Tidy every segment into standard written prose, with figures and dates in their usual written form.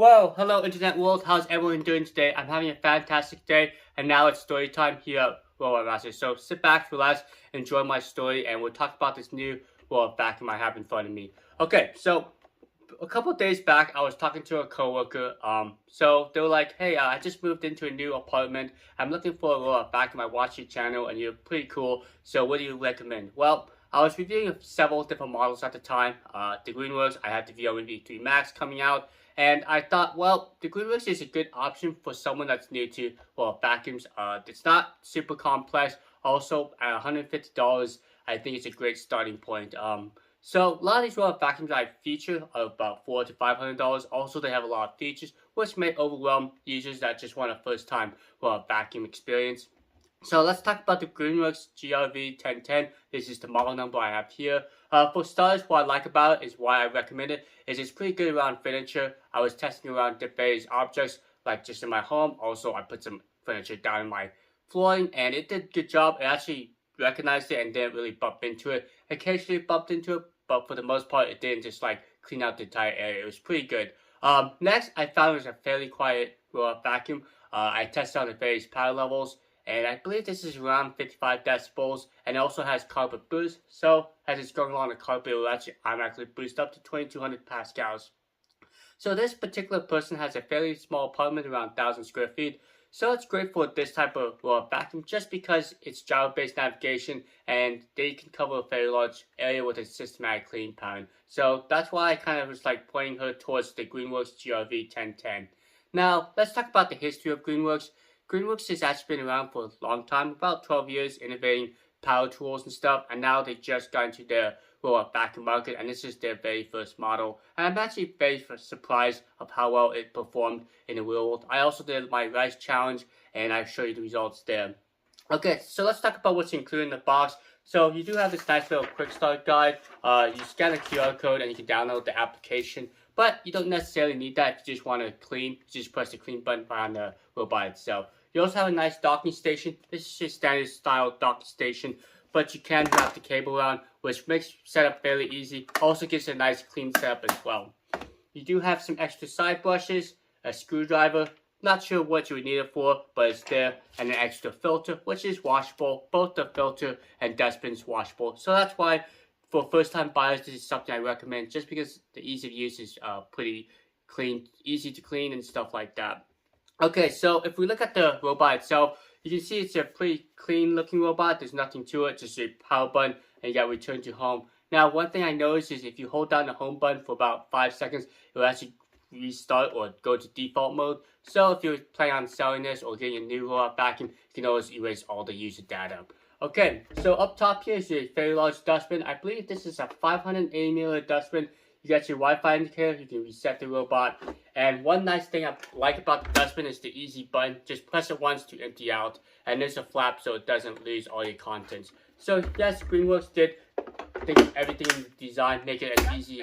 Whoa, hello internet world, how's everyone doing today? I'm having a fantastic day, and now it's story time here at Robot Master. So sit back, relax, enjoy my story, and we'll talk about this new robot vacuum I have in front of me. Okay, so a couple of days back, I was talking to a coworker. So they were like, "Hey, I just moved into a new apartment. I'm looking for a robot vacuum. I watched your channel, and you're pretty cool. So what do you recommend?" Well, I was reviewing several different models at the time. The Greenworks, I had the VR3 Max coming out. And I thought, well, the Greenworks is a good option for someone that's new to, well, vacuums. It's not super complex. Also, at $150, I think it's a great starting point. So a lot of these robot vacuums I feature are about $400 to $500. Also, they have a lot of features, which may overwhelm users that just want a first-time robot vacuum experience. So let's talk about the Greenworks GRV-1010. This is the model number I have here. For starters, what I like about it is why I recommend it is it's pretty good around furniture. I was testing around various objects, like just in my home. Also, I put some furniture down in my flooring, and it did a good job. It actually recognized it and didn't really bump into it. Occasionally bumped into it, but for the most part, it didn't just like clean out the entire area. It was pretty good. Next, I found it was a fairly quiet vacuum. I tested on the various power levels. And I believe this is around 55 decibels, and it also has carpet boost. So as it's going along the carpet, it will actually automatically boost up to 2200 pascals. So this particular person has a fairly small apartment, around 1,000 square feet. So it's great for this type of vacuum just because it's gyro-based navigation and they can cover a very large area with a systematic cleaning pattern. So that's why I kind of was like pointing her towards the Greenworks GRV-1010. Now let's talk about the history of Greenworks. Greenworks has actually been around for a long time, about 12 years, innovating power tools and stuff, and now they just got into their robot vacuum market, and this is their very first model. And I'm actually very surprised of how well it performed in the real world. I also did my rice challenge, and I'll show you the results there. Okay, so let's talk about what's included in the box. So you do have this nice little quick start guide. You scan a QR code and you can download the application. But you don't necessarily need that if you just want to clean. You just press the clean button on the robot itself. You also have a nice docking station. This is just standard style docking station, but you can wrap the cable around, which makes setup fairly easy. Also gives a nice clean setup as well. You do have some extra side brushes, a screwdriver. Not sure what you would need it for, but it's there, and an extra filter, which is washable. Both the filter and dustbin's washable. So that's why for first-time buyers, this is something I recommend, just because the ease of use is pretty clean, easy to clean and stuff like that. Okay, so if we look at the robot itself, you can see it's a pretty clean looking robot. There's nothing to it, just a power button, and you got return to home. Now, one thing I noticed is if you hold down the home button for about 5 seconds, it will actually restart or go to default mode. So if you're planning on selling this or getting a new robot vacuum, you can always erase all the user data. Okay, so up top here is a very large dustbin. I believe this is a 580 milliliter dustbin. You got your Wi-Fi indicator, you can reset the robot. And one nice thing I like about the dustbin is the easy button. Just press it once to empty out. And there's a flap so it doesn't lose all your contents. So yes, Greenworks did think of everything in the design, make it as easy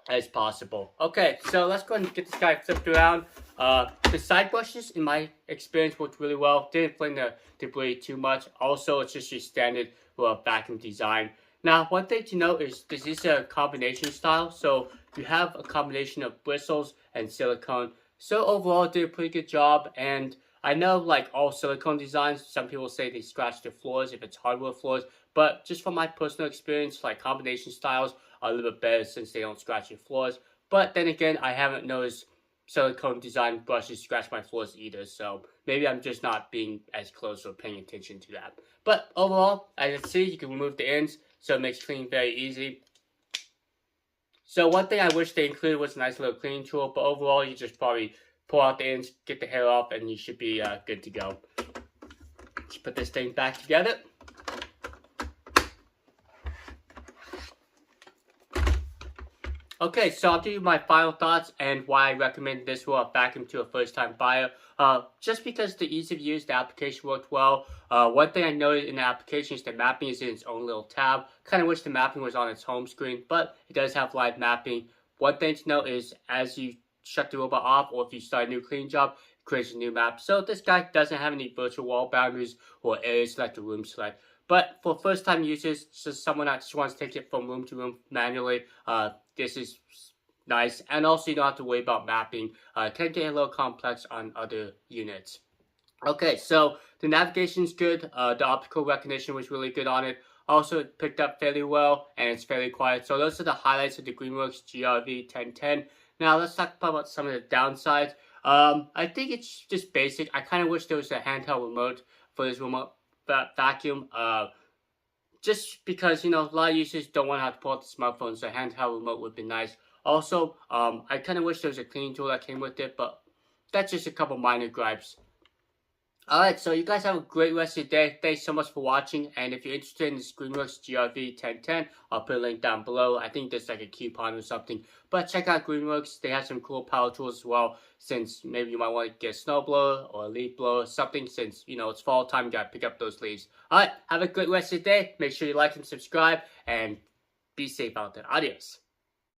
as possible. Okay, so let's go ahead and get this guy flipped around. The side brushes, in my experience, worked really well. Didn't fling the debris too much. Also, it's just your standard vacuum design. Now, one thing to note is this is a combination style, so you have a combination of bristles and silicone. So overall, it did a pretty good job, and I know like all silicone designs, some people say they scratch their floors if it's hardwood floors, but just from my personal experience, like combination styles are a little bit better since they don't scratch your floors. But then again, I haven't noticed silicone design brushes scratch my floors either, so maybe I'm just not being as close or paying attention to that. But overall, as you can see, you can remove the ends, so it makes cleaning very easy. So one thing I wish they included was a nice little cleaning tool, but overall you just probably pull out the ends, get the hair off, and you should be good to go. Let's put this thing back together. Okay, so I'll give you my final thoughts and why I recommend this robot vacuum to a first-time buyer. Just because the ease of use, the application worked well. One thing I noticed in the application is the mapping is in its own little tab. Kind of wish the mapping was on its home screen, but it does have live mapping. One thing to note is as you shut the robot off or if you start a new cleaning job, it creates a new map. So this guy doesn't have any virtual wall boundaries or area select or room select. But for first-time users, just someone that just wants to take it from room to room manually, this is nice, and also you don't have to worry about mapping. It can get a little complex on other units. Okay, so the navigation's good. The optical recognition was really good on it. Also, it picked up fairly well, and it's fairly quiet. So those are the highlights of the Greenworks GRV-1010. Now let's talk about some of the downsides. I think it's just basic. I kind of wish there was a handheld remote for this remote vacuum. Just because, a lot of users don't want to have to pull out the smartphone, so a handheld remote would be nice. Also, I kind of wish there was a cleaning tool that came with it, but that's just a couple minor gripes. Alright, so you guys have a great rest of your day. Thanks so much for watching. And if you're interested in this Greenworks GRV-1010, I'll put a link down below. I think there's like a coupon or something. But check out Greenworks. They have some cool power tools as well. Since maybe you might want to get a snowblower or a leaf blower or something. Since, it's fall time, you gotta pick up those leaves. Alright, have a great rest of your day. Make sure you like and subscribe. And be safe out there. Adios.